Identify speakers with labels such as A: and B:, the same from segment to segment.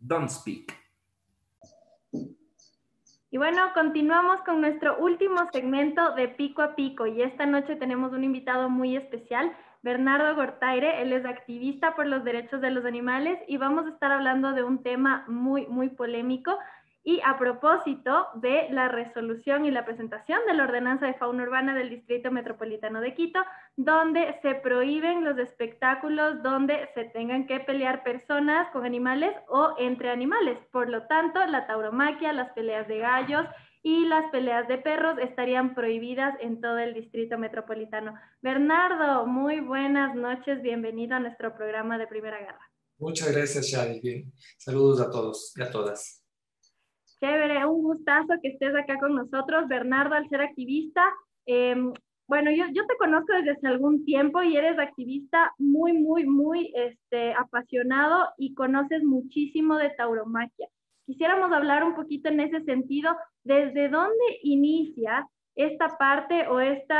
A: Don't speak.
B: Y bueno, continuamos con nuestro último segmento de Pico a Pico y esta noche tenemos un invitado muy especial, Bernardo Gortaire. Él es activista por los derechos de los animales y vamos a estar hablando de un tema muy polémico y a propósito de la resolución y la presentación de la ordenanza de fauna urbana del Distrito Metropolitano de Quito, donde se prohíben los espectáculos donde se tengan que pelear personas con animales o entre animales. Por lo tanto, la tauromaquia, las peleas de gallos y las peleas de perros estarían prohibidas en todo el Distrito Metropolitano. Bernardo, muy buenas noches, bienvenido a nuestro programa de Primera Garra.
C: Muchas gracias, Shadi. Bien. Saludos a todos y a todas.
B: Chévere, un gustazo que estés acá con nosotros, Bernardo, al ser activista. Bueno, yo te conozco desde hace algún tiempo y eres activista muy apasionado y conoces muchísimo de tauromaquia. Quisiéramos hablar un poquito en ese sentido, ¿desde dónde inicia esta parte o este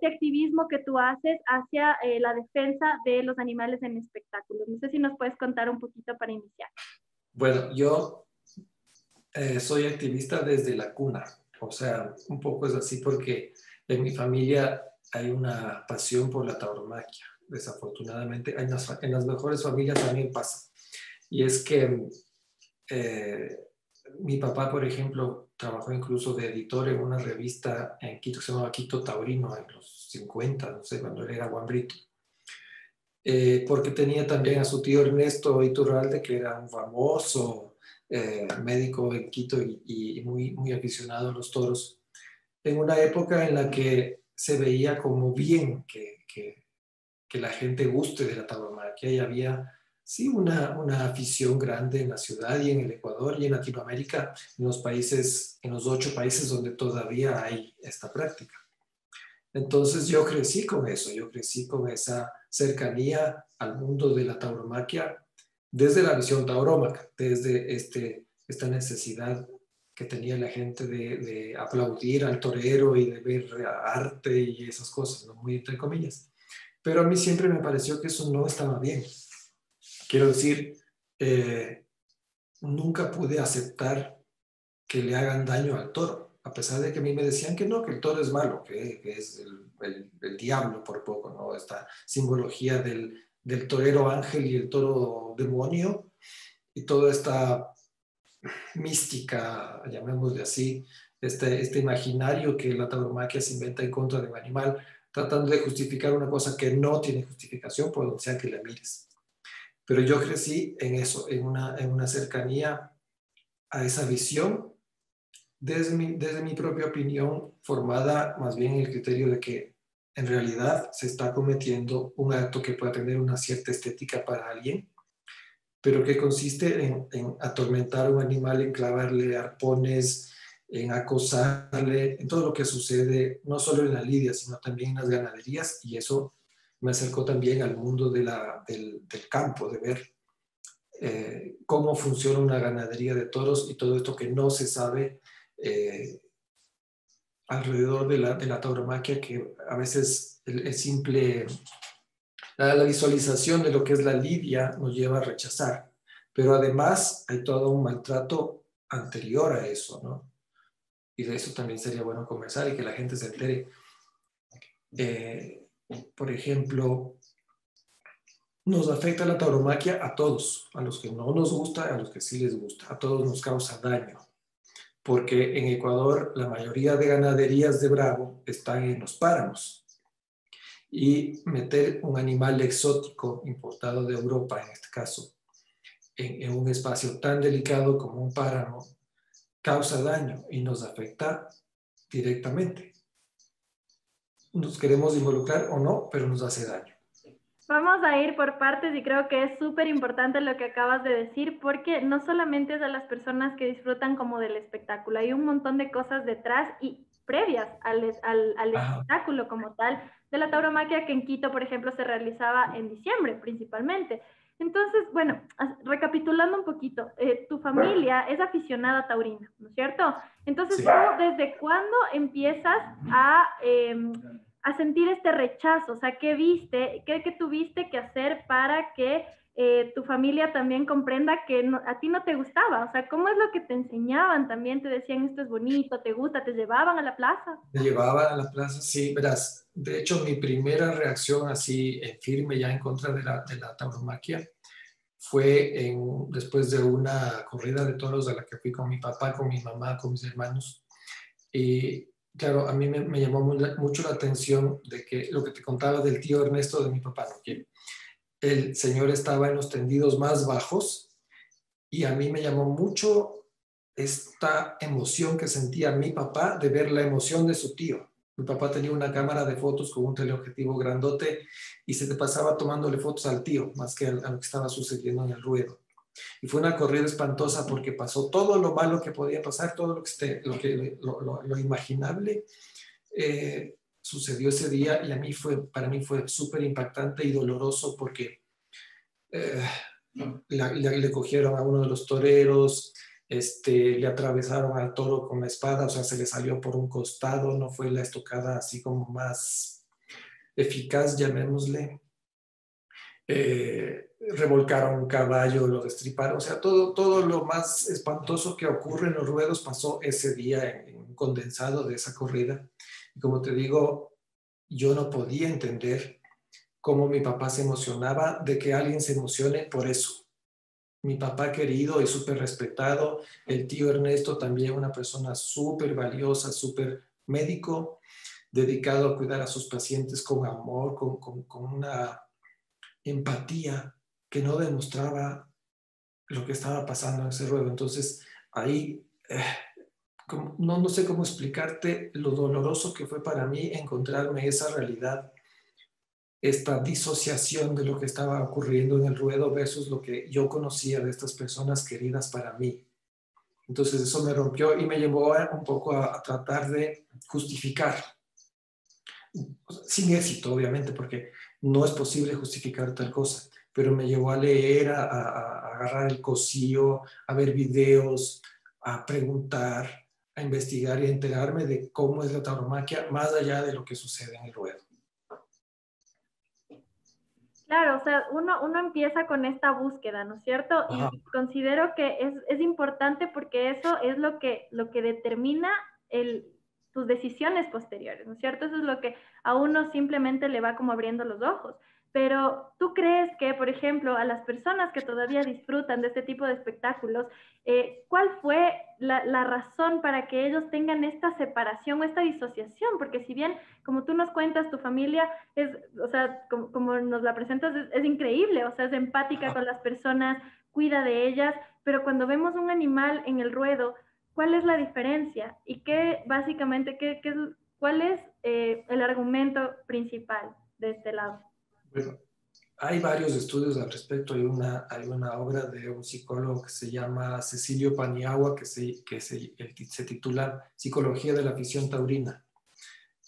B: activismo que tú haces hacia la defensa de los animales en espectáculos? No sé si nos puedes contar un poquito para iniciar.
C: Bueno, yo soy activista desde la cuna, o sea, un poco es así porque en mi familia hay una pasión por la tauromaquia. Desafortunadamente, en las mejores familias también pasa. Y es que mi papá, por ejemplo, trabajó incluso de editor en una revista en Quito que se llamaba Quito Taurino en los 50, no sé, cuando él era guambrito. Porque tenía también a su tío Ernesto Iturralde, que era un famoso médico en Quito y muy aficionado a los toros, en una época en la que se veía como bien que la gente guste de la tauromaquia y había, sí, una afición grande en la ciudad y en el Ecuador y en Latinoamérica, en los 8 países donde todavía hay esta práctica. Entonces yo crecí con eso, yo crecí con esa cercanía al mundo de la tauromaquia desde la visión taurómaca, desde esta necesidad que tenía la gente de aplaudir al torero y de ver arte y esas cosas, ¿no? Muy entre comillas. Pero a mí siempre me pareció que eso no estaba bien. Quiero decir, nunca pude aceptar que le hagan daño al toro, a pesar de que a mí me decían que no, que el toro es malo, que es el diablo por poco, ¿no? Esta simbología del torero ángel y el toro demonio y toda esta mística, llamémosle así, este imaginario que la tauromaquia se inventa en contra de un animal, tratando de justificar una cosa que no tiene justificación por donde sea que la mires. Pero yo crecí en eso, en una cercanía a esa visión desde mi propia opinión, formada más bien en el criterio de que en realidad se está cometiendo un acto que puede tener una cierta estética para alguien, pero que consiste en atormentar a un animal, en clavarle arpones, en acosarle, en todo lo que sucede, no solo en la lidia, sino también en las ganaderías, y eso me acercó también al mundo del campo, de ver cómo funciona una ganadería de toros y todo esto que no se sabe alrededor de la tauromaquia, que a veces el simple, la visualización de lo que es la lidia nos lleva a rechazar. Pero además hay todo un maltrato anterior a eso, ¿no? Y de eso también sería bueno conversar y que la gente se entere. Por ejemplo, nos afecta la tauromaquia a todos, a los que no nos gusta, a los que sí les gusta, a todos nos causa daño. Porque en Ecuador la mayoría de ganaderías de bravo están en los páramos. Y meter un animal exótico importado de Europa, en este caso, en un espacio tan delicado como un páramo, causa daño y nos afecta directamente. Nos queremos involucrar o no, pero nos hace daño.
B: Vamos a ir por partes y creo que es súper importante lo que acabas de decir porque no solamente es a las personas que disfrutan como del espectáculo, hay un montón de cosas detrás y previas al espectáculo como tal de la tauromaquia que en Quito, por ejemplo, se realizaba en diciembre principalmente. Entonces, bueno, recapitulando un poquito, tu familia es aficionada taurina, ¿no es cierto? Entonces, sí. ¿Tú desde cuándo empiezas a sentir este rechazo? O sea, ¿qué viste? ¿Qué tuviste que hacer para que tu familia también comprenda que a ti no te gustaba. O sea, ¿cómo es lo que te enseñaban? También te decían, esto es bonito, te gusta, te llevaban a la plaza.
C: Me llevaba a la plaza, sí, verás. De hecho, mi primera reacción así firme ya en contra de la tauromaquia fue después de una corrida de toros a la que fui con mi papá, con mi mamá, con mis hermanos. Y claro, a mí me llamó mucho la atención de que lo que te contaba del tío Ernesto de mi papá, ¿no? Que el señor estaba en los tendidos más bajos y a mí me llamó mucho esta emoción que sentía mi papá de ver la emoción de su tío. Mi papá tenía una cámara de fotos con un teleobjetivo grandote y se te pasaba tomándole fotos al tío, más que a lo que estaba sucediendo en el ruedo. Y fue una corrida espantosa porque pasó todo lo malo que podía pasar, todo lo imaginable sucedió ese día y para mí fue súper impactante y doloroso porque eh, le cogieron a uno de los toreros, le atravesaron al toro con la espada, o sea, se le salió por un costado, no fue la estocada así como más eficaz, llamémosle. Revolcaron un caballo, lo destriparon, o sea, todo lo más espantoso que ocurre en los ruedos pasó ese día en un condensado de esa corrida. Y como te digo, yo no podía entender cómo mi papá se emocionaba de que alguien se emocione por eso. Mi papá querido y súper respetado, el tío Ernesto también una persona súper valiosa, súper médico, dedicado a cuidar a sus pacientes con amor, con una empatía que no demostraba lo que estaba pasando en ese ruedo. Entonces, ahí no sé cómo explicarte lo doloroso que fue para mí encontrarme esa realidad, esta disociación de lo que estaba ocurriendo en el ruedo versus lo que yo conocía de estas personas queridas para mí. Entonces eso me rompió y me llevó un poco a tratar de justificar, sin éxito obviamente, porque no es posible justificar tal cosa, pero me llevó a leer, a agarrar el cosío, a ver videos, a preguntar, a investigar y a enterarme de cómo es la tauromaquia más allá de lo que sucede en el ruedo.
B: Claro, o sea, uno empieza con esta búsqueda, ¿no es cierto?
C: Ajá.
B: Y considero que es importante porque eso es lo que determina tus decisiones posteriores, ¿no es cierto? Eso es lo que a uno simplemente le va como abriendo los ojos. Pero ¿tú crees que, por ejemplo, a las personas que todavía disfrutan de este tipo de espectáculos, cuál fue la razón para que ellos tengan esta separación o esta disociación? Porque si bien, como tú nos cuentas, tu familia es, o sea, como nos la presentas, es increíble, o sea, es empática con las personas, cuida de ellas, pero cuando vemos un animal en el ruedo, ¿cuál es la diferencia? Y qué, básicamente, cuál es el argumento principal de este lado?
C: Bueno, hay varios estudios al respecto. Hay una obra de un psicólogo que se llama Cecilio Paniagua se titula Psicología de la afición taurina.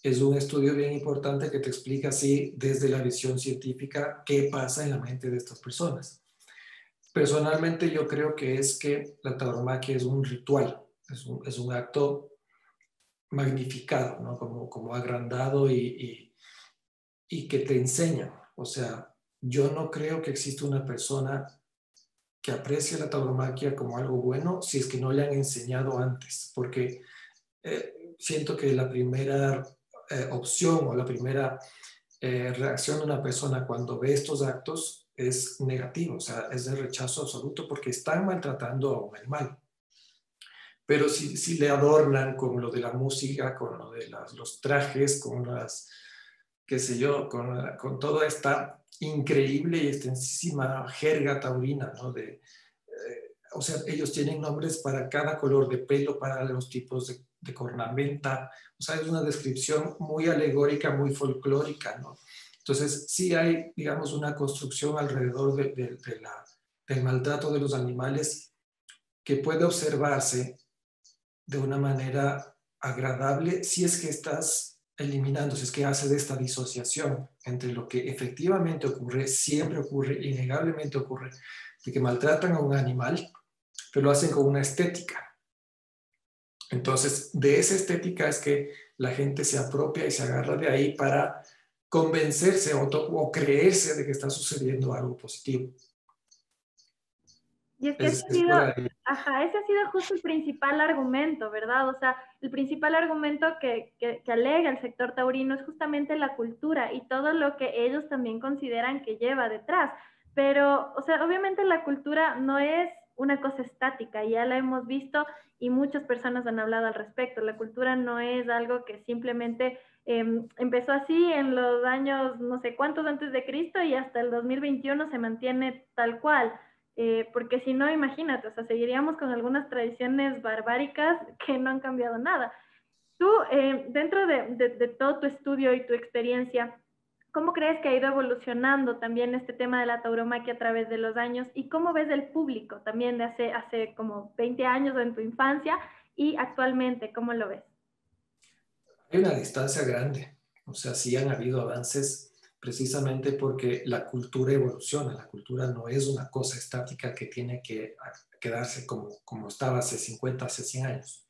C: Es un estudio bien importante que te explica así desde la visión científica qué pasa en la mente de estas personas. Personalmente yo creo que es que la tauromaquia es un ritual, es un acto magnificado, ¿no? Como agrandado y que te enseña. O sea, yo no creo que exista una persona que aprecie la tauromaquia como algo bueno si es que no le han enseñado antes, porque siento que la primera opción o la primera reacción de una persona cuando ve estos actos es negativo, o sea, es de rechazo absoluto porque están maltratando a un animal. Pero si le adornan con lo de la música, con lo de los trajes, con las, qué sé yo, con toda esta increíble y extensísima jerga taurina, ¿no? O sea, ellos tienen nombres para cada color de pelo, para los tipos de cornamenta, o sea, es una descripción muy alegórica, muy folclórica, ¿no? Entonces, sí hay, digamos, una construcción alrededor del maltrato de los animales que puede observarse de una manera agradable si es que estás eliminando, si es que haces esta disociación entre lo que efectivamente ocurre, siempre ocurre, innegablemente ocurre, de que maltratan a un animal, pero lo hacen con una estética. Entonces, de esa estética es que la gente se apropia y se agarra de ahí para convencerse o creerse de que está sucediendo algo positivo.
B: Y es que ese ha sido, ajá, ese ha sido justo el principal argumento, ¿verdad? O sea, el principal argumento que alega el sector taurino es justamente la cultura y todo lo que ellos también consideran que lleva detrás. Pero, o sea, obviamente la cultura no es una cosa estática, ya la hemos visto y muchas personas han hablado al respecto. La cultura no es algo que simplemente empezó así en los años no sé cuántos antes de Cristo y hasta el 2021 se mantiene tal cual. Porque si no, imagínate, o sea, seguiríamos con algunas tradiciones barbáricas que no han cambiado nada. Tú, dentro de todo tu estudio y tu experiencia, ¿cómo crees que ha ido evolucionando también este tema de la tauromaquia a través de los años? ¿Y cómo ves el público también de hace como 20 años o en tu infancia y actualmente, cómo lo ves?
C: Hay una distancia grande, o sea, sí han habido avances precisamente porque la cultura evoluciona, la cultura no es una cosa estática que tiene que quedarse como estaba hace 50, hace 100 años.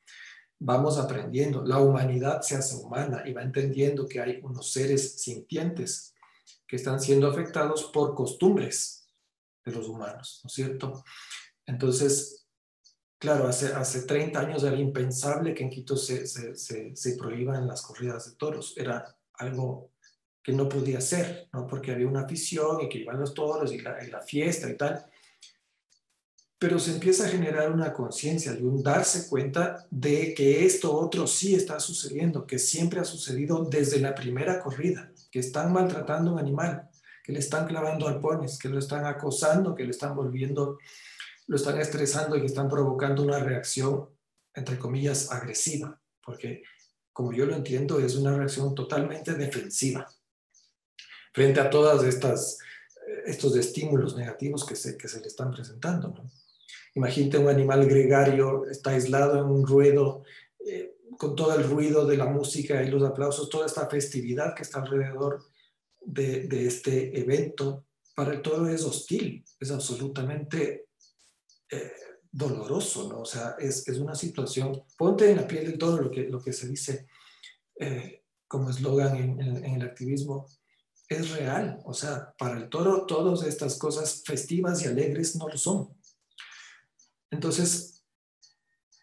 C: Vamos aprendiendo, la humanidad se hace humana y va entendiendo que hay unos seres sintientes que están siendo afectados por costumbres de los humanos, ¿no es cierto? Entonces, claro, hace 30 años era impensable que en Quito se prohíban las corridas de toros. Era algo que no podía ser, ¿no? Porque había una afición y que iban los toros y la fiesta y tal. Pero se empieza a generar una conciencia y un darse cuenta de que esto otro sí está sucediendo, que siempre ha sucedido desde la primera corrida, que están maltratando a un animal, que le están clavando arpones, que lo están acosando, que lo están volviendo, lo están estresando y que están provocando una reacción, entre comillas, agresiva, porque como yo lo entiendo, es una reacción totalmente defensiva frente a todas estos estímulos negativos que se le están presentando, ¿no? Imagínate un animal gregario, está aislado en un ruedo, con todo el ruido de la música y los aplausos, toda esta festividad que está alrededor de este evento, para el toro es hostil, es absolutamente eh, doloroso, ¿no? O sea, es una situación, ponte en la piel del toro, lo que se dice como eslogan en el activismo, es real. O sea, para el toro todas estas cosas festivas y alegres no lo son. Entonces,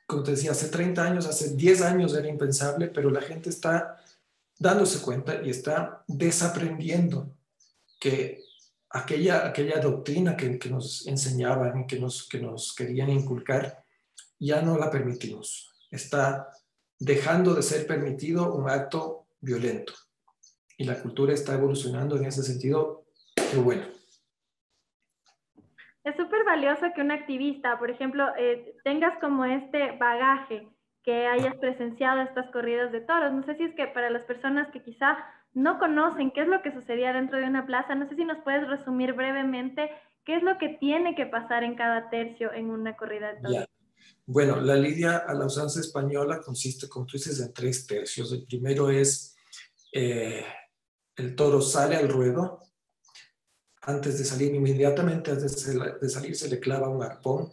C: como te decía, hace 30 años, hace 10 años era impensable, pero la gente está dándose cuenta y está desaprendiendo que aquella doctrina que nos enseñaban, que nos querían inculcar, ya no la permitimos. Está dejando de ser permitido un acto violento. Y la cultura está evolucionando en ese sentido. Qué bueno.
B: Es súper valioso que un activista, por ejemplo, tengas como este bagaje, que hayas presenciado estas corridas de toros. No sé si es que para las personas que quizá no conocen qué es lo que sucedía dentro de una plaza, no sé si nos puedes resumir brevemente qué es lo que tiene que pasar en cada tercio en una corrida de toros.
C: Ya. Bueno, la lidia a la usanza española consiste, como tú dices, en 3 tercios. El primero es el toro sale al ruedo. Antes de salir, inmediatamente antes de salir, se le clava un arpón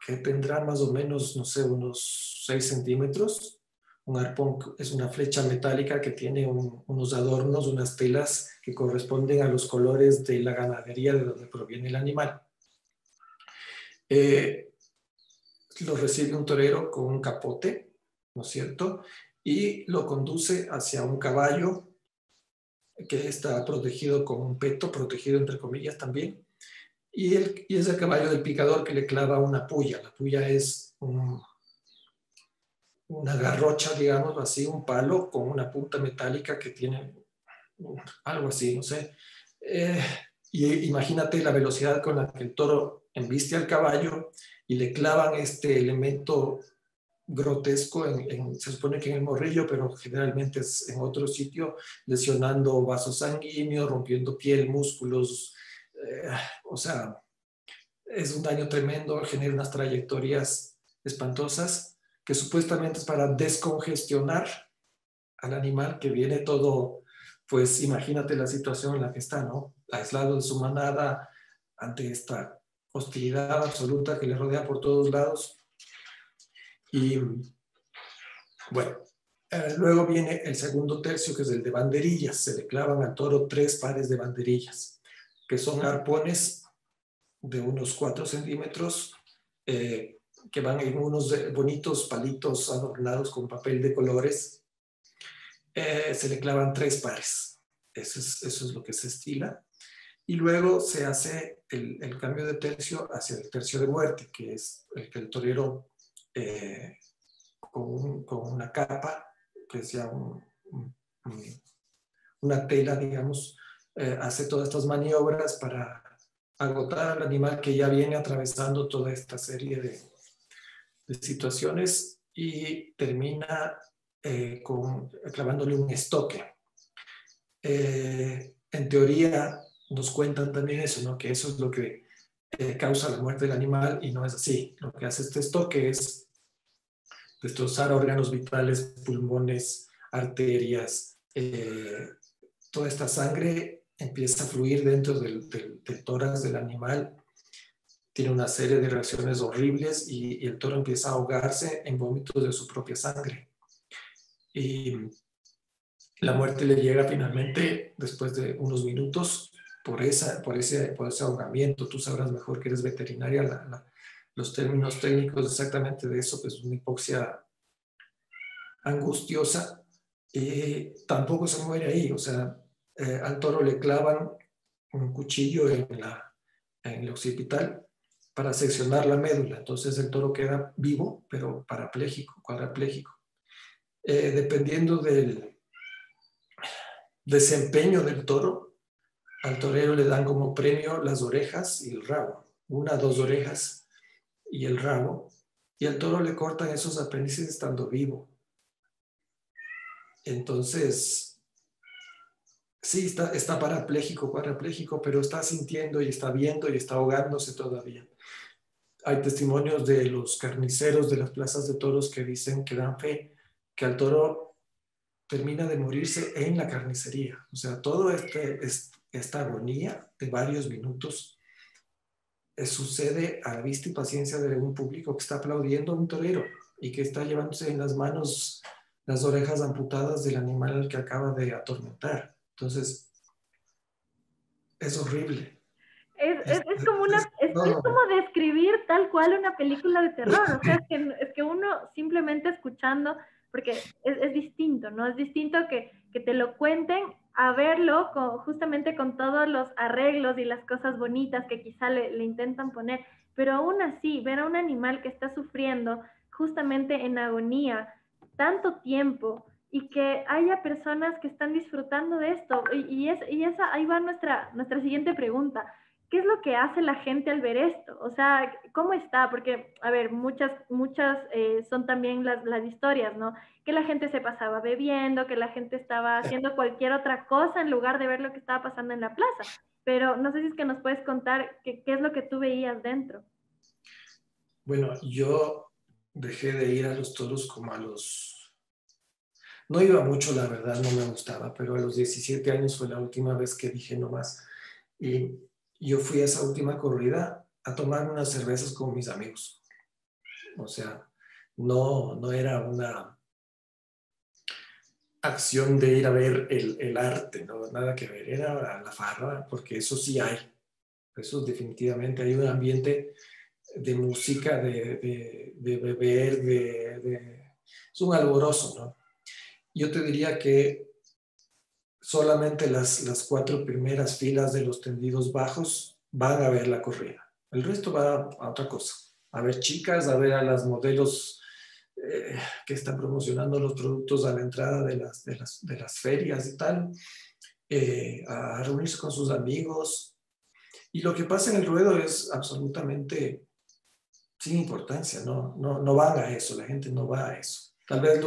C: que tendrá más o menos, no sé, unos 6 centímetros. Un arpón es una flecha metálica que tiene unos adornos, unas telas que corresponden a los colores de la ganadería de donde proviene el animal. Lo recibe un torero con un capote, ¿no es cierto? Y lo conduce hacia un caballo que está protegido con un peto, protegido entre comillas también, y es el caballo del picador que le clava una puya. La puya es una garrocha, digamos así, un palo con una punta metálica que tiene algo así, no sé. Y imagínate la velocidad con la que el toro embiste al caballo y le clavan este elemento grotesco, se supone que en el morrillo, pero generalmente es en otro sitio, lesionando vasos sanguíneos, rompiendo piel, músculos, o sea, es un daño tremendo, genera unas trayectorias espantosas que supuestamente es para descongestionar al animal que viene todo, pues imagínate la situación en la que está, ¿no? Aislado de su manada ante esta hostilidad absoluta que le rodea por todos lados. Y bueno, luego viene el segundo tercio, que es el de banderillas. Se le clavan al toro 3 pares de banderillas, que son arpones de unos 4 centímetros, que van en unos bonitos palitos adornados con papel de colores. Se le clavan 3 pares. Eso es lo que se estila. Y luego se hace el cambio de tercio hacia el tercio de muerte, que es el que el torero con una capa, que es ya una tela, digamos, hace todas estas maniobras para agotar al animal que ya viene atravesando toda esta serie de situaciones y termina clavándole un estoque. En teoría nos cuentan también eso, ¿no? Que eso es lo que causa la muerte del animal y no es así. Lo que hace este estoque es destrozar órganos vitales, pulmones, arterias, toda esta sangre empieza a fluir dentro del tórax del animal, tiene una serie de reacciones horribles y el toro empieza a ahogarse en vómitos de su propia sangre. Y la muerte le llega finalmente después de unos minutos por ese ahogamiento. Tú sabrás mejor que eres veterinaria los términos técnicos exactamente de eso, pues una hipoxia angustiosa. Y tampoco se muere ahí, o sea, al toro le clavan un cuchillo en el occipital para seccionar la médula. Entonces el toro queda vivo, pero parapléjico, cuadrapléjico. Dependiendo del desempeño del toro, al torero le dan como premio las orejas y el rabo. 1 o 2 orejas y el rabo. Y al toro le cortan esos apéndices estando vivo. Entonces, sí, está parapléjico, pero está sintiendo y está viendo y está ahogándose todavía. Hay testimonios de los carniceros de las plazas de toros que dicen, que dan fe, que al toro termina de morirse en la carnicería. O sea, toda esta agonía de varios minutos sucede a la vista y paciencia de un público que está aplaudiendo a un torero y que está llevándose en las manos las orejas amputadas del animal al que acaba de atormentar. Entonces, es horrible.
B: Es como es
C: No,
B: como describir tal cual una película de terror. O sea, es que uno simplemente escuchando, porque es distinto, ¿no? Es distinto que te lo cuenten a verlo justamente con todos los arreglos y las cosas bonitas que quizá le intentan poner. Pero aún así, ver a un animal que está sufriendo justamente en agonía tanto tiempo y que haya personas que están disfrutando de esto. Ahí va nuestra siguiente pregunta. ¿Qué es lo que hace la gente al ver esto? O sea, ¿cómo está? Porque, a ver, muchas son también las historias, ¿no? Que la gente se pasaba bebiendo, que la gente estaba haciendo cualquier otra cosa en lugar de ver lo que estaba pasando en la plaza. Pero no sé si es que nos puedes contar qué es lo que tú veías dentro.
C: bueno, yo dejé de ir a los toros como a los... No iba mucho, la verdad, no me gustaba, pero a los 17 años fue la última vez que dije no más. Y yo fui a esa última corrida a tomar unas cervezas con mis amigos. O sea, no era una acción de ir a ver el arte, no, nada que ver, era la farra, porque eso sí hay. Eso definitivamente hay un ambiente de música, de beber, es un alborozo, ¿no? Yo te diría que solamente las 4 primeras filas de los tendidos bajos van a ver la corrida. El resto va a otra cosa. A ver chicas, a ver a las modelos que están promocionando los productos a la entrada de las ferias y tal, a reunirse con sus amigos. Y lo que pasa en el ruedo es absolutamente sin importancia, no van a eso, la gente no va a eso. Tal vez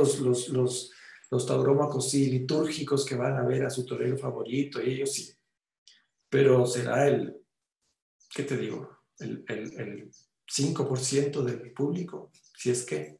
C: los taurómacos sí, litúrgicos que van a ver a su torero favorito, ellos sí. Pero será ¿qué te digo? El 5% del público, si es que...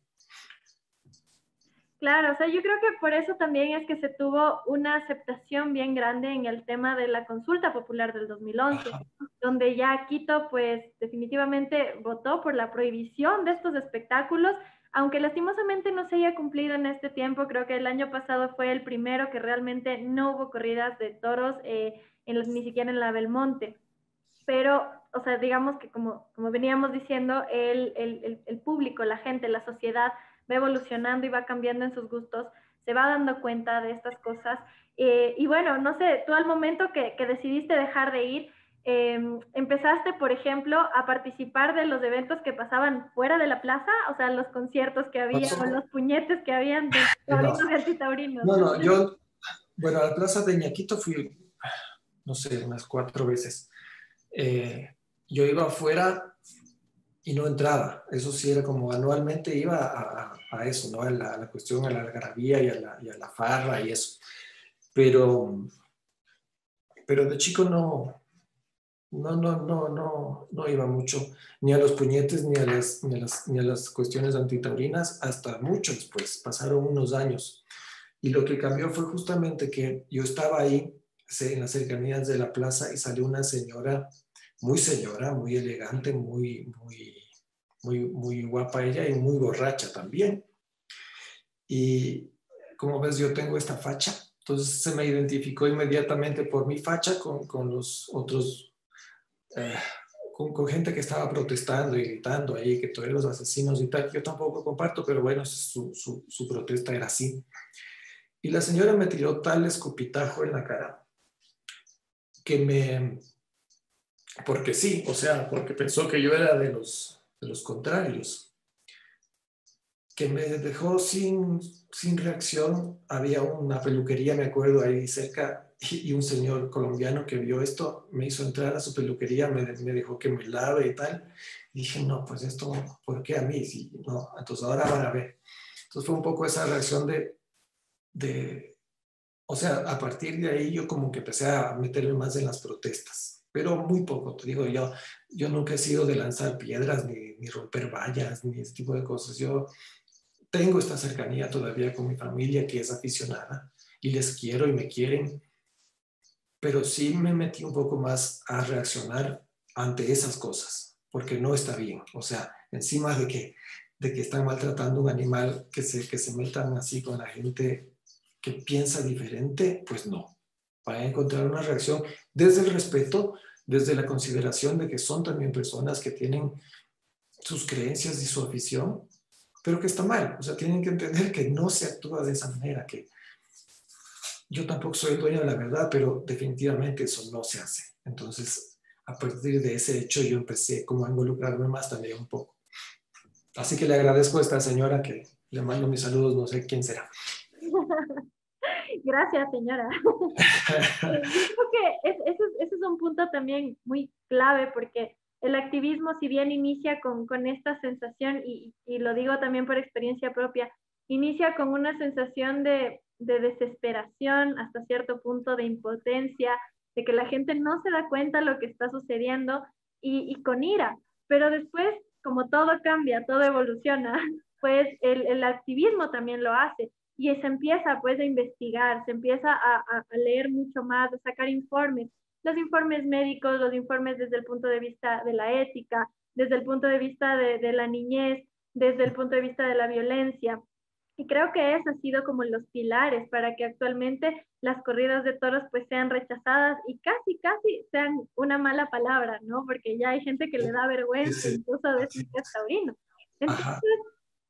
B: Claro, o sea, yo creo que por eso también es que se tuvo una aceptación bien grande en el tema de la consulta popular del 2011,
C: Ajá.
B: donde ya Quito pues definitivamente votó por la prohibición de estos espectáculos, aunque lastimosamente no se haya cumplido en este tiempo. Creo que el año pasado fue el primero que realmente no hubo corridas de toros, ni siquiera en la Belmonte. pero, o sea, digamos que como veníamos diciendo, el público, la gente, la sociedad va evolucionando y va cambiando en sus gustos, se va dando cuenta de estas cosas. Y bueno, no sé, tú al momento que decidiste dejar de ir, empezaste, por ejemplo, a participar de los eventos que pasaban fuera de la plaza, o sea, los conciertos que había o los puñetes que habían de
C: No,
B: taurinos y antitaurinos.
C: no, yo, bueno, a la plaza de Ñaquito fui, no sé, unas 4 veces. Eh, yo iba afuera y no entraba. Eso sí era como anualmente iba a eso, ¿no? A la cuestión, a la algarabía y a la farra y eso. Pero, pero de chico no iba mucho, ni a los puñetes, ni a las cuestiones antitaurinas, hasta mucho después. Pasaron unos años. Y lo que cambió fue justamente que yo estaba ahí, en las cercanías de la plaza, y salió una señora, muy elegante, muy guapa ella y muy borracha también. Y como ves, yo tengo esta facha, entonces se me identificó inmediatamente por mi facha con los otros, eh, con gente que estaba protestando y gritando ahí que todos los asesinos y tal. Yo tampoco comparto, pero bueno, su protesta era así. Y la señora me tiró tal escupitajo en la cara que porque sí, o sea, porque pensó que yo era de los contrarios, que me dejó sin reacción. Había una peluquería, me acuerdo, ahí cerca, y un señor colombiano que vio esto, me hizo entrar a su peluquería, me dejó que me lave y tal. Y dije, no, pues esto, ¿por qué a mí? Si, no, entonces ahora van a ver. Entonces fue un poco esa reacción de, o sea, a partir de ahí yo como que empecé a meterme más en las protestas, pero muy poco, te digo, yo nunca he sido de lanzar piedras, ni romper vallas, ni ese tipo de cosas. Yo tengo esta cercanía todavía con mi familia que es aficionada y les quiero y me quieren, pero sí me metí un poco más a reaccionar ante esas cosas, porque no está bien. O sea, encima de que están maltratando un animal, que se metan así con la gente que piensa diferente, pues no. Van a encontrar una reacción desde el respeto, desde la consideración de que son también personas que tienen sus creencias y su afición, pero que está mal. O sea, tienen que entender que no se actúa de esa manera, que yo tampoco soy el dueño de la verdad, pero definitivamente eso no se hace. Entonces, a partir de ese hecho, yo empecé como a involucrarme más también un poco. Así que le agradezco a esta señora que le mando mis saludos, no sé quién será.
B: Gracias, señora. Yo creo que ese es un punto también muy clave porque el activismo, si bien inicia con esta sensación, y lo digo también por experiencia propia, inicia con una sensación de desesperación, hasta cierto punto de impotencia, de que la gente no se da cuenta de lo que está sucediendo y con ira. Pero después, como todo cambia, todo evoluciona, pues el activismo también lo hace y se empieza pues a investigar, se empieza a leer mucho más, a sacar informes, los informes médicos, los informes desde el punto de vista de la ética, desde el punto de vista de la niñez, desde el punto de vista de la violencia. Y creo que eso ha sido como los pilares para que actualmente las corridas de toros pues sean rechazadas y casi sean una mala palabra, ¿no? Porque ya hay gente que le da vergüenza
C: Ese,
B: incluso decir
C: así,
B: que es taurino. Entonces,
C: ajá.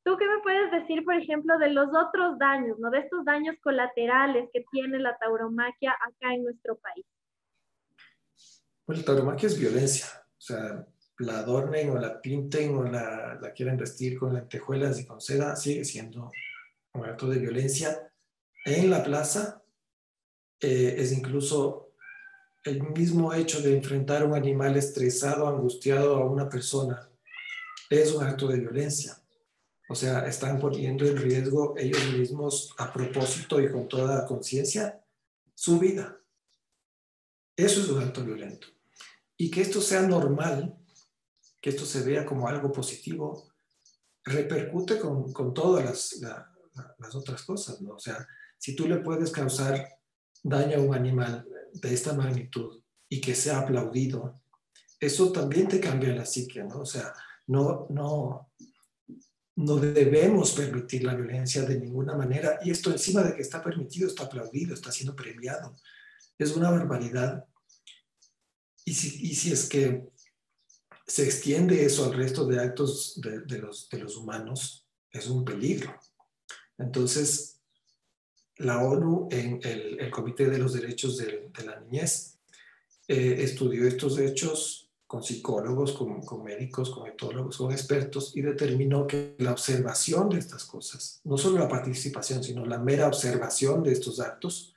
B: ¿tú qué me puedes decir, por ejemplo, de los otros daños, ¿no? De estos daños colaterales que tiene la tauromaquia acá en nuestro país.
C: Pues la tauromaquia es violencia. O sea, la adornen o la pinten o la quieran vestir con lentejuelas y con seda, sigue siendo un acto de violencia. En la plaza es incluso el mismo hecho de enfrentar a un animal estresado, angustiado a una persona, es un acto de violencia. O sea, están poniendo en riesgo ellos mismos a propósito y con toda conciencia su vida. Eso es un acto violento. Y que esto sea normal, que esto se vea como algo positivo, repercute con todas las otras cosas, ¿no? O sea, si tú le puedes causar daño a un animal de esta magnitud y que sea aplaudido, eso también te cambia la psique, ¿no? O sea, no debemos permitir la violencia de ninguna manera. Y esto encima de que está permitido, está aplaudido, está siendo premiado. Es una barbaridad y si es que se extiende eso al resto de actos de los humanos, es un peligro. Entonces, la ONU, en el Comité de los Derechos de la Niñez, estudió estos hechos con psicólogos, con médicos, con etólogos, con expertos, y determinó que la observación de estas cosas, no solo la participación, sino la mera observación de estos actos,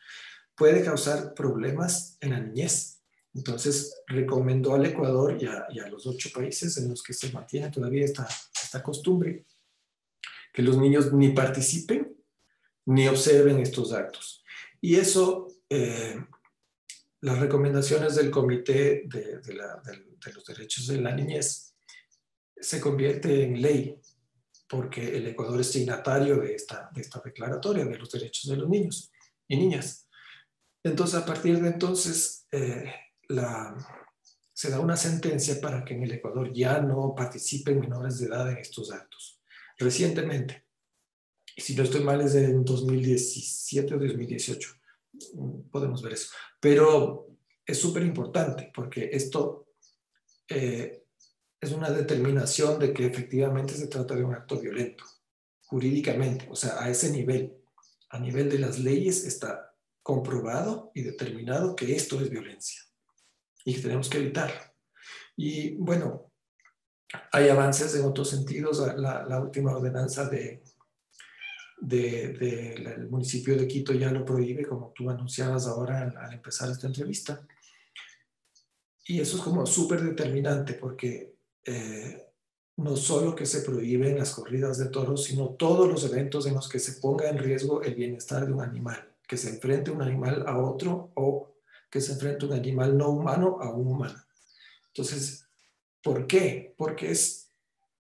C: puede causar problemas en la niñez. Entonces, recomendó al Ecuador y a los 8 países en los que se mantiene todavía esta costumbre, que los niños ni participen ni observen estos actos. Y eso, las recomendaciones del Comité de los Derechos de la Niñez se convierte en ley, porque el Ecuador es signatario de esta declaratoria de los derechos de los niños y niñas. Entonces, a partir de entonces, se da una sentencia para que en el Ecuador ya no participen menores de edad en estos actos. Recientemente, y si no estoy mal, es en 2017 o 2018, podemos ver eso. Pero es súper importante porque esto es una determinación de que efectivamente se trata de un acto violento, jurídicamente, o sea, a ese nivel, a nivel de las leyes está comprobado y determinado que esto es violencia y que tenemos que evitarlo. Y bueno, hay avances en otros sentidos. La última ordenanza del municipio de Quito ya lo prohíbe, como tú anunciabas ahora al empezar esta entrevista. Y eso es como súper determinante porque no solo que se prohíben las corridas de toros, sino todos los eventos en los que se ponga en riesgo el bienestar de un animal, que se enfrente un animal a otro o que se enfrente un animal no humano a un humano. Entonces, ¿por qué? Porque es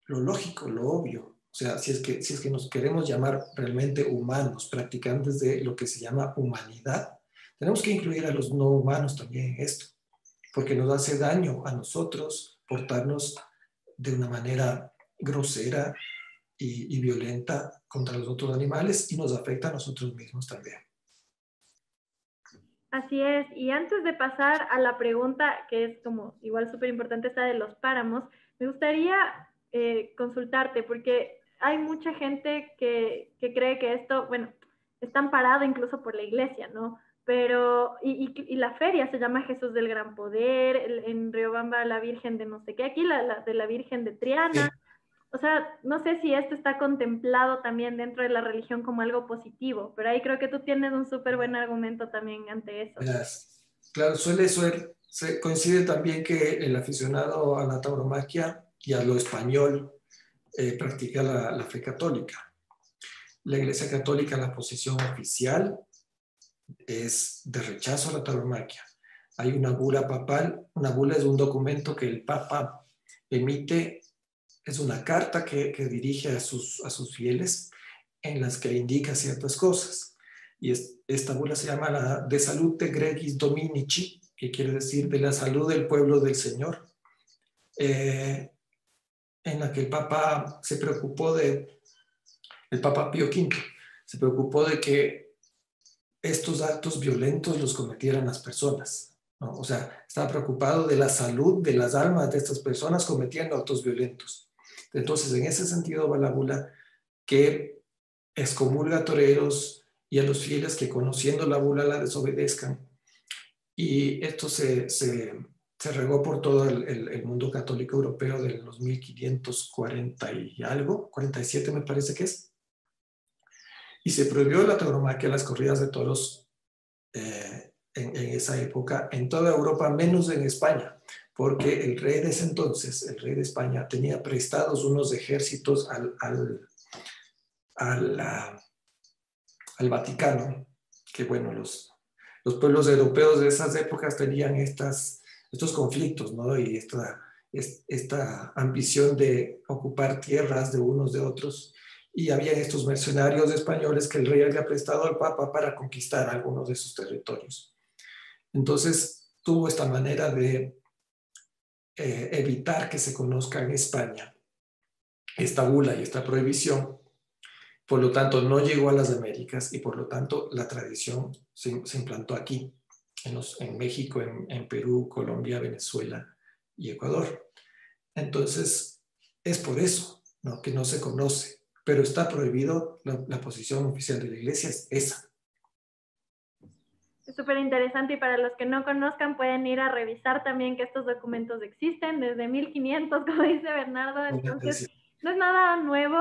C: lo lógico, lo obvio. O sea, si es que nos queremos llamar realmente humanos, practicantes de lo que se llama humanidad, tenemos que incluir a los no humanos también en esto, porque nos hace daño a nosotros portarnos de una manera grosera y violenta contra los otros animales y nos afecta a nosotros mismos también.
B: Así es, y antes de pasar a la pregunta, que es como igual súper importante, esta de los páramos, me gustaría consultarte, porque hay mucha gente que cree que esto, bueno, está amparado incluso por la iglesia, ¿no? Pero, y la feria se llama Jesús del Gran Poder, en Riobamba la Virgen de no sé qué, aquí de la Virgen de Triana.
C: Sí.
B: O sea, no sé si esto está contemplado también dentro de la religión como algo positivo, pero ahí creo que tú tienes un súper buen argumento también ante eso.
C: Claro, se coincide también que el aficionado a la tauromaquia y a lo español practica la fe católica. La Iglesia Católica, la posición oficial es de rechazo a la tauromaquia. Hay una bula papal. Una bula es un documento que el Papa emite, es una carta que dirige a sus fieles en las que indica ciertas cosas. Y esta bula se llama la De Salute Gregis Dominici, que quiere decir de la salud del pueblo del Señor, en la que el Papa el Papa Pío V se preocupó de que estos actos violentos los cometieran las personas, ¿no? O sea, estaba preocupado de la salud de las almas de estas personas cometiendo actos violentos. Entonces, en ese sentido va la bula que excomulga a toreros y a los fieles que conociendo la bula la desobedezcan. Y esto se regó por todo el mundo católico europeo de los 1540 y algo, 47 me parece que es. Y se prohibió la tauromaquia, las corridas de toros en esa época, en toda Europa, menos en España, porque el rey de ese entonces, el rey de España, tenía prestados unos ejércitos al Vaticano, que bueno, los pueblos europeos de esas épocas tenían estos conflictos, ¿no? Y esta ambición de ocupar tierras de unos de otros. Y había estos mercenarios españoles que el rey había prestado al Papa para conquistar algunos de sus territorios. Entonces tuvo esta manera de evitar que se conozca en España esta bula y esta prohibición. Por lo tanto, no llegó a las Américas y por lo tanto la tradición se implantó aquí. en México, en Perú, Colombia, Venezuela y Ecuador. Entonces, es por eso, ¿no?, que no se conoce, pero está prohibido, la posición oficial de la Iglesia es esa.
B: Es súper interesante y para los que no conozcan pueden ir a revisar también que estos documentos existen desde 1500, como dice Bernardo, entonces no es nada nuevo,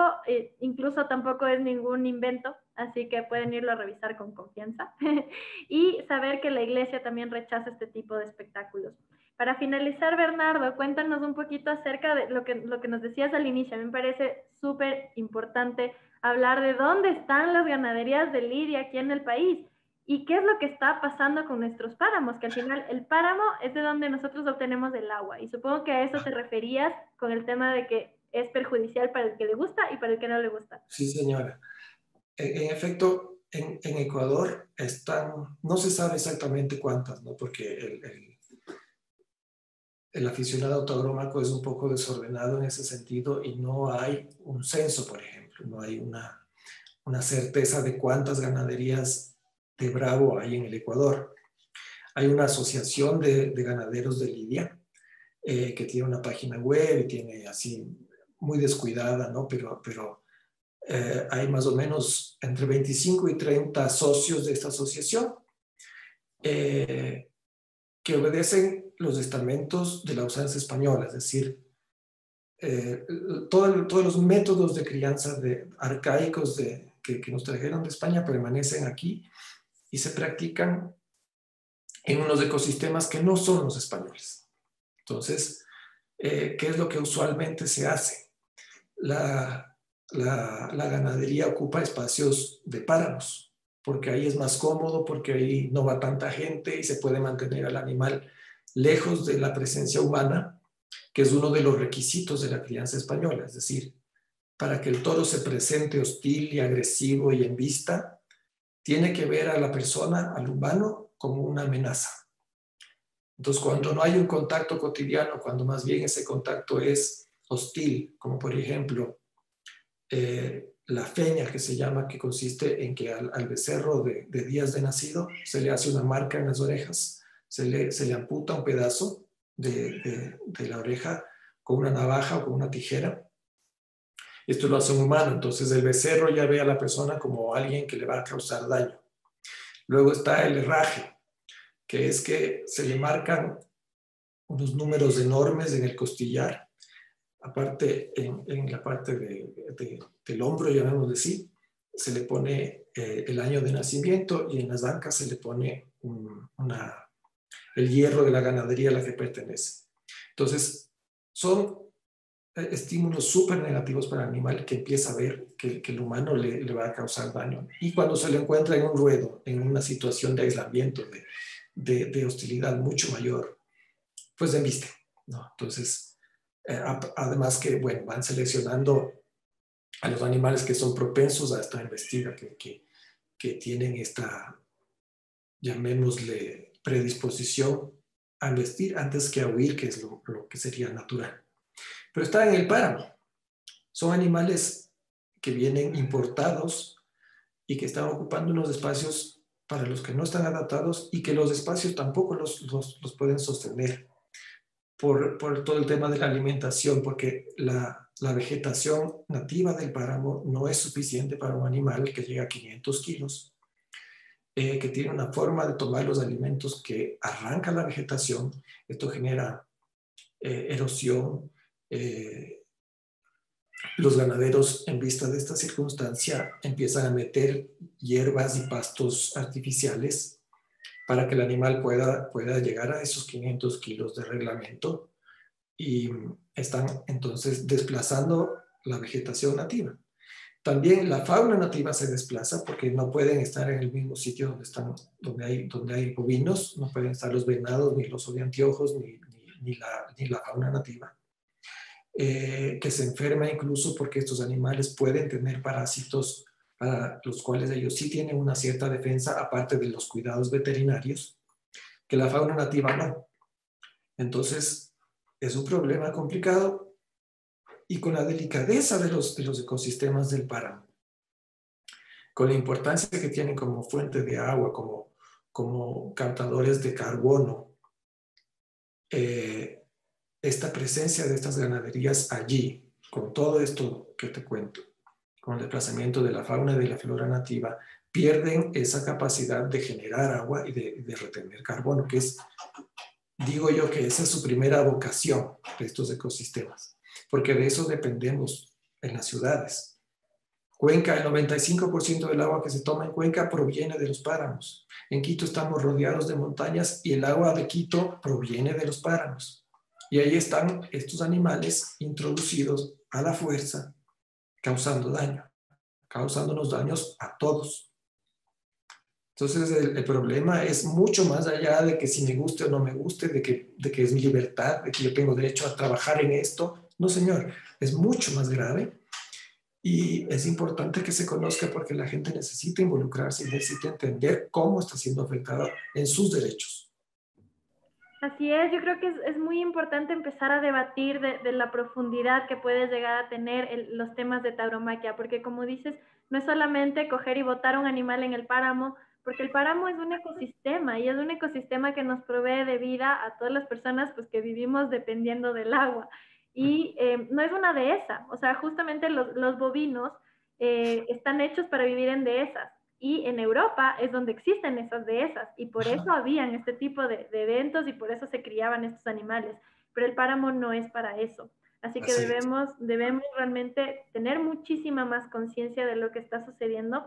B: incluso tampoco es ningún invento, así que pueden irlo a revisar con confianza y saber que la Iglesia también rechaza este tipo de espectáculos. Para finalizar, Bernardo, cuéntanos un poquito acerca de lo que nos decías al inicio. A mí me parece súper importante hablar de dónde están las ganaderías de lidia aquí en el país. ¿Y qué es lo que está pasando con nuestros páramos? Que al final el páramo es de donde nosotros obtenemos el agua. Y supongo que a eso te referías con el tema de que es perjudicial para el que le gusta y para el que no le gusta.
C: Sí, señora. En efecto, en Ecuador no se sabe exactamente cuántas, ¿no? Porque el aficionado taurómaco es un poco desordenado en ese sentido y no hay un censo, por ejemplo. No hay una certeza de cuántas ganaderías de Bravo hay en el Ecuador. Hay una asociación de ganaderos de lidia que tiene una página web y tiene así muy descuidada, ¿no? Pero hay más o menos entre 25 y 30 socios de esta asociación que obedecen los estamentos de la usanza española, es decir, todos los métodos de crianza arcaicos que nos trajeron de España permanecen aquí y se practican en unos ecosistemas que no son los españoles. Entonces, ¿qué es lo que usualmente se hace? La ganadería ocupa espacios de páramos, porque ahí es más cómodo, porque ahí no va tanta gente y se puede mantener al animal lejos de la presencia humana, que es uno de los requisitos de la crianza española. Es decir, para que el toro se presente hostil y agresivo y en vista, tiene que ver a la persona, al humano, como una amenaza. Entonces, cuando no hay un contacto cotidiano, cuando más bien ese contacto es hostil, como por ejemplo la feña, que se llama, que consiste en que al becerro de días de nacido se le hace una marca en las orejas, se le amputa un pedazo de la oreja con una navaja o con una tijera. Esto lo hace un humano, entonces el becerro ya ve a la persona como alguien que le va a causar daño. Luego está el herraje, que es que se le marcan unos números enormes en el costillar, aparte en la parte del hombro, llamamos decir, se le pone el año de nacimiento y en las ancas se le pone el hierro de la ganadería a la que pertenece. Entonces, son estímulos súper negativos para el animal que empieza a ver que el humano le va a causar daño. Y cuando se le encuentra en un ruedo, en una situación de aislamiento, de hostilidad mucho mayor, pues embiste, ¿no? Entonces, además que, bueno, van seleccionando a los animales que son propensos a esta embestida, que tienen esta, llamémosle, predisposición a embestir antes que a huir, que es lo que sería natural. Pero está en el páramo. Son animales que vienen importados y que están ocupando unos espacios para los que no están adaptados y que los espacios tampoco los pueden sostener por todo el tema de la alimentación, porque la vegetación nativa del páramo no es suficiente para un animal que llega a 500 kilos, que tiene una forma de tomar los alimentos que arranca la vegetación. Esto genera erosión. Los ganaderos, en vista de esta circunstancia, empiezan a meter hierbas y pastos artificiales para que el animal pueda llegar a esos 500 kilos de reglamento, y están entonces desplazando la vegetación nativa. También la fauna nativa se desplaza porque no pueden estar en el mismo sitio donde hay bovinos, no pueden estar los venados, ni los oviantiojos, ni la fauna nativa. Que se enferma incluso porque estos animales pueden tener parásitos para los cuales ellos sí tienen una cierta defensa, aparte de los cuidados veterinarios, que la fauna nativa no. Entonces, es un problema complicado y con la delicadeza de los ecosistemas del páramo, con la importancia que tienen como fuente de agua, como captadores de carbono, esta presencia de estas ganaderías allí, con todo esto que te cuento, con el desplazamiento de la fauna y de la flora nativa, pierden esa capacidad de generar agua y de retener carbono, que es, digo yo, que esa es su primera vocación de estos ecosistemas, porque de eso dependemos en las ciudades. Cuenca, el 95% del agua que se toma en Cuenca proviene de los páramos. En Quito estamos rodeados de montañas y el agua de Quito proviene de los páramos. Y ahí están estos animales introducidos a la fuerza, causando daño, causándonos daños a todos. Entonces el problema es mucho más allá de que si me guste o no me guste, de que es mi libertad, de que yo tengo derecho a trabajar en esto. No, señor, es mucho más grave. Y es importante que se conozca porque la gente necesita involucrarse y necesita entender cómo está siendo afectada en sus derechos.
B: Así es, yo creo que es muy importante empezar a debatir de la profundidad que puede llegar a tener los temas de tauromaquia, porque como dices, no es solamente coger y botar un animal en el páramo, porque el páramo es un ecosistema y es un ecosistema que nos provee de vida a todas las personas pues, que vivimos dependiendo del agua. Y no es una dehesa, o sea, justamente los bovinos están hechos para vivir en dehesas. Y en Europa es donde existen esas dehesas y por eso habían este tipo de eventos y por eso se criaban estos animales. Pero el páramo no es para eso. Así que debemos realmente tener muchísima más conciencia de lo que está sucediendo,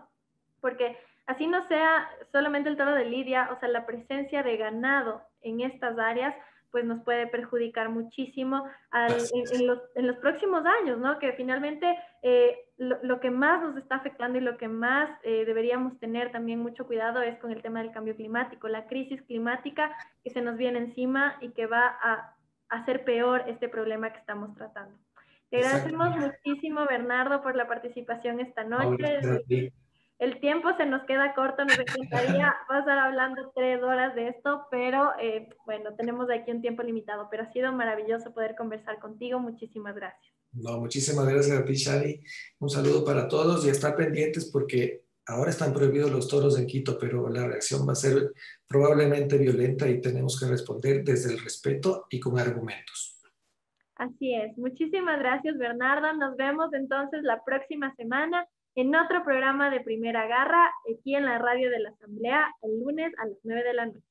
B: porque así no sea solamente el toro de Lidia, o sea, la presencia de ganado en estas áreas pues nos puede perjudicar muchísimo en los próximos años, ¿no? Que finalmente lo que más nos está afectando y lo que más deberíamos tener también mucho cuidado es con el tema del cambio climático, la crisis climática que se nos viene encima y que va a hacer peor este problema que estamos tratando. Te agradecemos muchísimo, Bernardo, por la participación esta noche. El tiempo se nos queda corto, nos encantaría pasar hablando 3 horas de esto, pero bueno, tenemos aquí un tiempo limitado, pero ha sido maravilloso poder conversar contigo. Muchísimas gracias.
C: No, muchísimas gracias a ti, Shari. Un saludo para todos y estar pendientes porque ahora están prohibidos los toros en Quito, pero la reacción va a ser probablemente violenta y tenemos que responder desde el respeto y con argumentos.
B: Así es. Muchísimas gracias, Bernardo. Nos vemos entonces la próxima semana en otro programa de Primera Garra, aquí en la radio de la Asamblea, el lunes a las 9 de la noche.